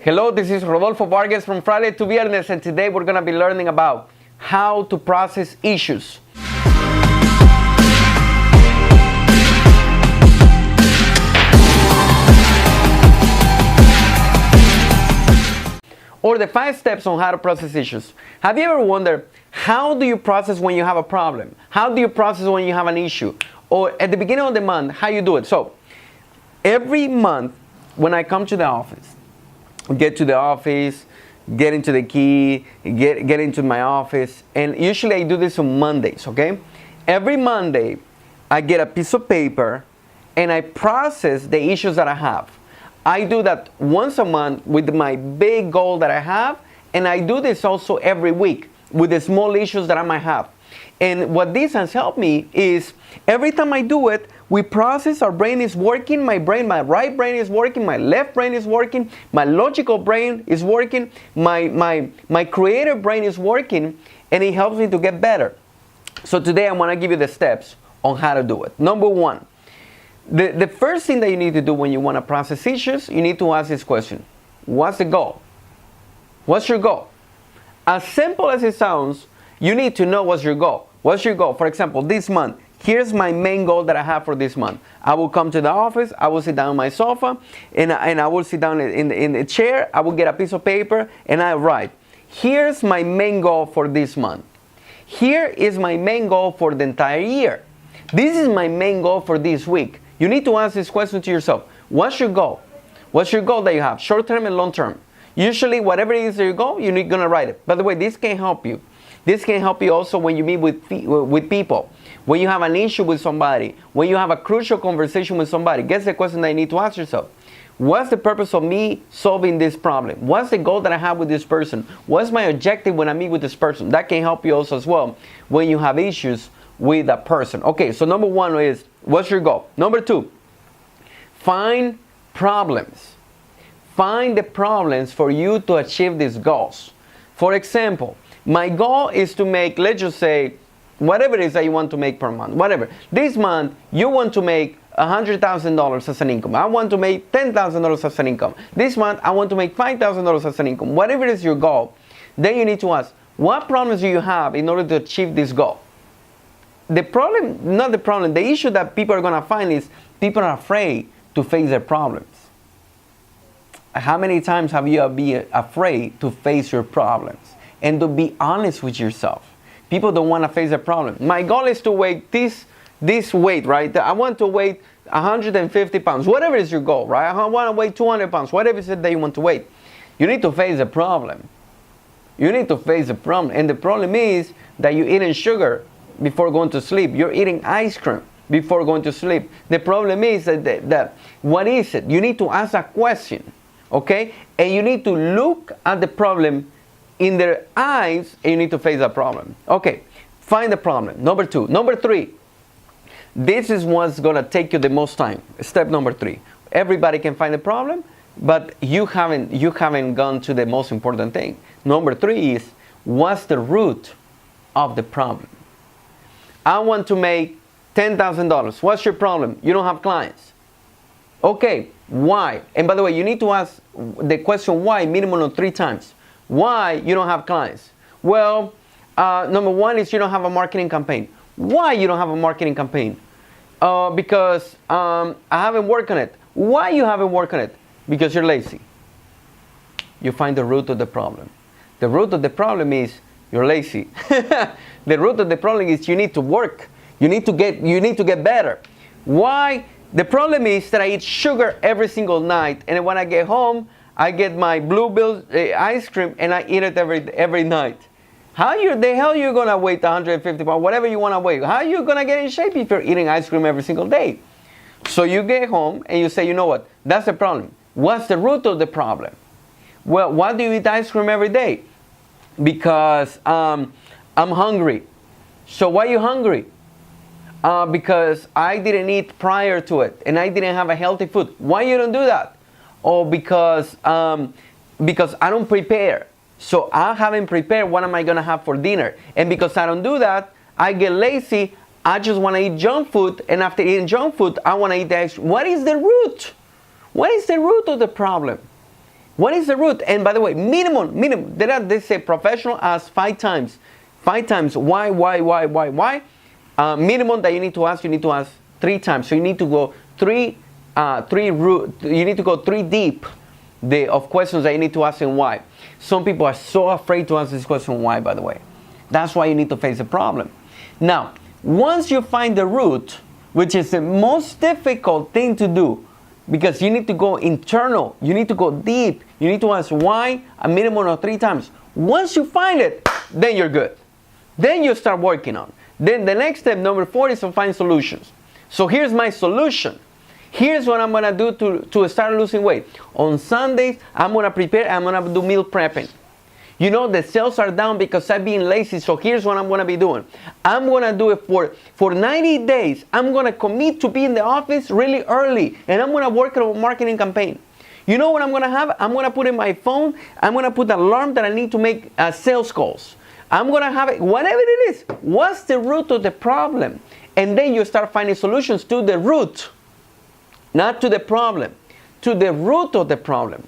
Hello, this is Rodolfo Vargas from Friday to Viernes, and today we're going to be learning about how to process issues. Or the 5 steps on how to process issues. Have you ever wondered, how do you process when you have a problem? How do you process when you have an issue? Or at the beginning of the month, how you do it? So, every month when I come to the office, get to the office, get into the key, get into my office, and usually I do this on Mondays, okay? Every Monday, I get a piece of paper and I process the issues that I have. I do that once a month with my big goal that I have, and I do this also every week with the small issues that I might have. And what this has helped me is every time I do it, we process, our brain is working, my right brain is working, my left brain is working, my logical brain is working, my creative brain is working, and it helps me to get better. So today I want to give you the steps on how to do it. Number 1, the first thing that you need to do when you want to process issues, you need to ask this question. What's the goal? What's your goal? As simple as it sounds, you need to know what's your goal. What's your goal? For example, this month, here's my main goal that I have for this month. I will come to the office, I will sit down on my sofa, and I will sit down in the chair, I will get a piece of paper, and I write, here's my main goal for this month. Here is my main goal for the entire year. This is my main goal for this week. You need to ask this question to yourself. What's your goal? What's your goal that you have, short-term and long-term? Usually, whatever it is that you go, you're going to write it. By the way, this can help you. This can help you also when you meet with people, when you have an issue with somebody, when you have a crucial conversation with somebody. Guess the question that you need to ask yourself. What's the purpose of me solving this problem? What's the goal that I have with this person? What's my objective when I meet with this person? That can help you also as well when you have issues with a person. Okay, so number 1 is, what's your goal? Number 2, find problems. Find the problems for you to achieve these goals. For example, my goal is to make, let's just say, whatever it is that you want to make per month, whatever. This month, you want to make $100,000 as an income. I want to make $10,000 as an income. This month, I want to make $5,000 as an income. Whatever is your goal, then you need to ask, what problems do you have in order to achieve this goal? The issue that people are going to find is people are afraid to face their problems. How many times have you been afraid to face your problems and to be honest with yourself? People don't want to face a problem. My goal is to weigh this weight, right? I want to weigh 150 pounds. Whatever is your goal, right? I want to weigh 200 pounds. Whatever it is that you want to weigh. You need to face the problem. You need to face the problem. And the problem is that you're eating sugar before going to sleep. You're eating ice cream before going to sleep. The problem is that what is it? You need to ask a question, okay? And you need to look at the problem in their eyes, and you need to face that problem. Okay, find the problem. Number 2. Number 3, this is what's gonna take you the most time. Step number 3. Everybody can find the problem, but you haven't gone to the most important thing. Number 3 is, what's the root of the problem? I want to make $10,000. What's your problem? You don't have clients. Okay, why? And by the way, you need to ask the question why minimum of 3 times. Why you don't have clients? Well, number 1 is you don't have a marketing campaign. Why you don't have a marketing campaign? Because I haven't worked on it. Why you haven't worked on it? Because you're lazy. You find the root of the problem. The root of the problem is you're lazy. The root of the problem is you need to work. You need to get better. Why? The problem is that I eat sugar every single night, and when I get home, I get my Bluebell ice cream and I eat it every night. How the hell you gonna weigh 150 pounds, whatever you wanna weigh? How are you gonna get in shape if you're eating ice cream every single day? So you get home and you say, you know what? That's the problem. What's the root of the problem? Well, why do you eat ice cream every day? Because I'm hungry. So why are you hungry? Because I didn't eat prior to it and I didn't have a healthy food. Why you don't do that? Or because I don't prepare. So I haven't prepared what am I going to have for dinner. And because I don't do that, I get lazy. I just want to eat junk food. And after eating junk food, I want to eat the ice cream. What is the root? What is the root of the problem? What is the root? And by the way, minimum. They say professional ask 5 times. 5 times. Why? Minimum that you need to ask 3 times. So you need to go three deep of questions that you need to ask and why. Some people are so afraid to answer this question why, by the way. That's why you need to face the problem. Now, once you find the root, which is the most difficult thing to do, because you need to go internal, you need to go deep, you need to ask why a minimum of 3 times. Once you find it, then you're good. Then you start working on. Then the next step, number 4, is to find solutions. So here's my solution. Here's what I'm going to do to start losing weight. On Sundays, I'm going to prepare, I'm going to do meal prepping. You know, the sales are down because I'm being lazy, so here's what I'm going to be doing. I'm going to do it for 90 days. I'm going to commit to be in the office really early, and I'm going to work on a marketing campaign. You know what I'm going to have? I'm going to put in my phone, I'm going to put an alarm that I need to make sales calls. I'm going to have it, whatever it is. What's the root of the problem? And then you start finding solutions to the root, not to the problem, to the root of the problem.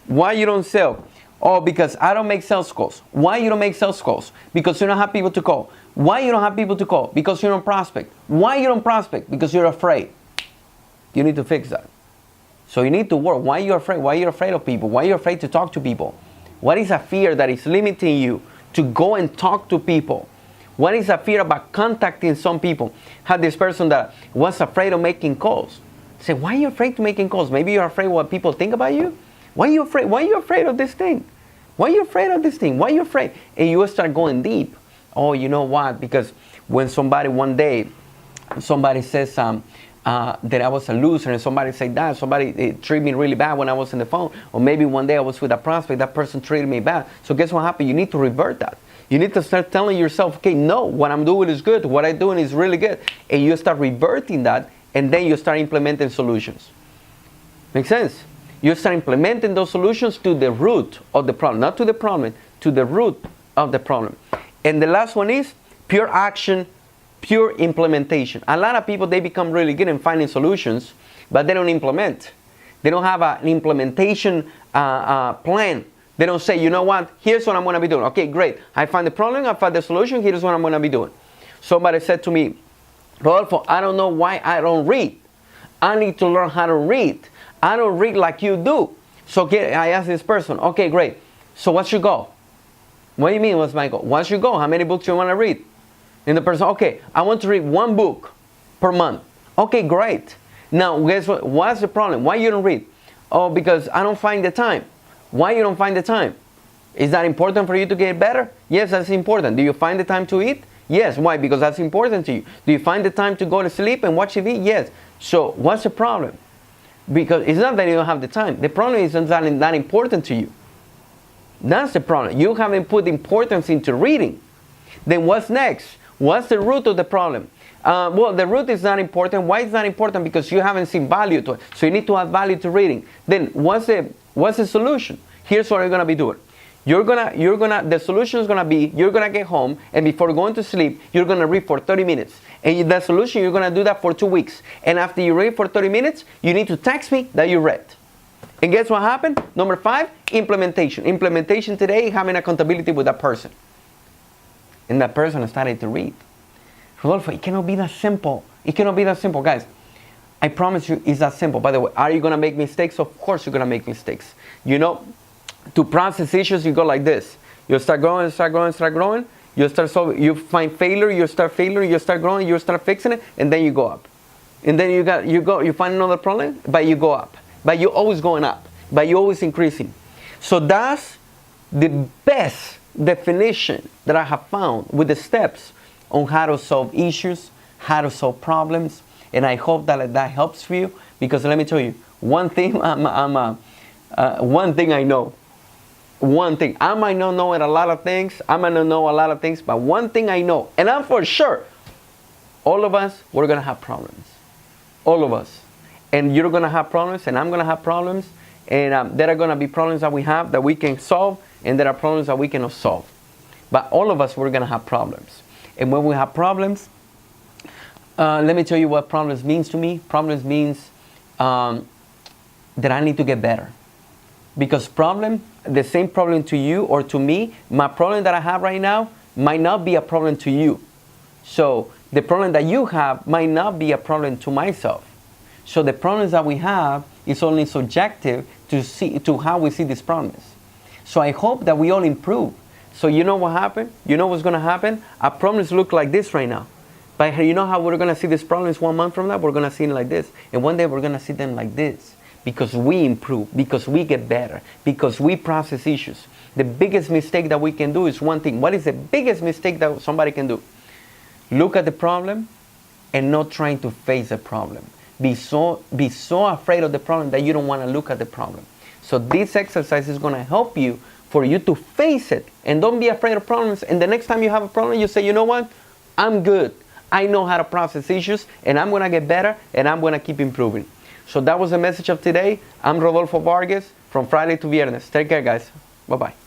Why you don't sell? Oh, because I don't make sales calls. Why you don't make sales calls? Because you don't have people to call. Why you don't have people to call? Because you don't prospect. Why you don't prospect? Because you're afraid. You need to fix that. So you need to work. Why you're afraid? Why you're afraid of people? Why you're afraid to talk to people? What is a fear that is limiting you to go and talk to people? What is a fear about contacting some people? Had this person that was afraid of making calls. Say, why are you afraid to making calls? Maybe you're afraid what people think about you. Why are you afraid? Why are you afraid of this thing? Why are you afraid of this thing? Why are you afraid? And you will start going deep. Oh, you know what? Because when one day, somebody says that I was a loser, and somebody said that, somebody treated me really bad when I was on the phone, or maybe one day I was with a prospect, that person treated me bad. So guess what happened? You need to revert that. You need to start telling yourself, okay, no, what I'm doing is good. What I'm doing is really good. And you start reverting that, and then you start implementing solutions. Make sense? You start implementing those solutions to the root of the problem. Not to the problem, to the root of the problem. And the last one is pure action, pure implementation. A lot of people, they become really good in finding solutions, but they don't implement. They don't have an implementation plan. They don't say, you know what, here's what I'm going to be doing. Okay, great. I find the problem, I find the solution, here's what I'm going to be doing. Somebody said to me, Rodolfo, I don't know why I don't read. I need to learn how to read. I don't read like you do. So I asked this person, okay, great. So what's your goal? What do you mean, what's my goal? What's your goal? How many books do you want to read? And the person, okay, I want to read 1 book per month. Okay, great. Now, guess what? What's the problem? Why you don't read? Oh, because I don't find the time. Why you don't find the time? Is that important for you to get better? Yes, that's important. Do you find the time to eat? Yes. Why? Because that's important to you. Do you find the time to go to sleep and watch TV? Yes. So what's the problem? Because it's not that you don't have the time. The problem is not important to you. That's the problem. You haven't put importance into reading. Then what's next? What's the root of the problem? Well, the root is not important. Why is not important? Because you haven't seen value to it. So you need to add value to reading. Then what's the solution? Here's what you're gonna be doing. The solution is gonna be, you're gonna get home, and before going to sleep, you're gonna read for 30 minutes. And the solution, you're gonna do that for 2 weeks. And after you read for 30 minutes, you need to text me that you read. And guess what happened? Number 5, implementation. Implementation today, having accountability with that person. And that person started to read. Rodolfo, it cannot be that simple. It cannot be that simple, guys. I promise you, it's that simple. By the way, are you gonna make mistakes? Of course you're gonna make mistakes. You know, to process issues, you go like this. You start growing, start growing, start growing. You start solving, you find failure, you start failing, you start growing, you start fixing it, and then you go up. And then you find another problem, but you go up. But you're always going up. But you're always increasing. So that's the best definition that I have found with the steps on how to solve issues, how to solve problems. And I hope that helps for you, because let me tell you, one thing one thing I know. One thing. I might not know a lot of things. I might not know a lot of things, but one thing I know, and I'm for sure, all of us, we're going to have problems. All of us. And you're going to have problems, and I'm going to have problems. And there are going to be problems that we have that we can solve, and there are problems that we cannot solve. But all of us, we're going to have problems. And when we have problems, let me tell you what problems means to me. Problems means that I need to get better. Because the same problem to you or to me, my problem that I have right now might not be a problem to you. So the problem that you have might not be a problem to myself. So the problems that we have is only subjective to how we see these problems. So I hope that we all improve. So you know what happened? You know what's going to happen? Our problems look like this right now. But you know how we're going to see these problems 1 month from now? We're going to see them like this. And one day we're going to see them like this. Because we improve, because we get better, because we process issues. The biggest mistake that we can do is one thing. What is the biggest mistake that somebody can do? Look at the problem and not trying to face the problem. Be so afraid of the problem that you don't want to look at the problem. So this exercise is going to help you for you to face it. And don't be afraid of problems. And the next time you have a problem, you say, you know what? I'm good. I know how to process issues, and I'm going to get better, and I'm going to keep improving. So that was the message of today. I'm Rodolfo Vargas from Friday to Viernes. Take care, guys. Bye-bye.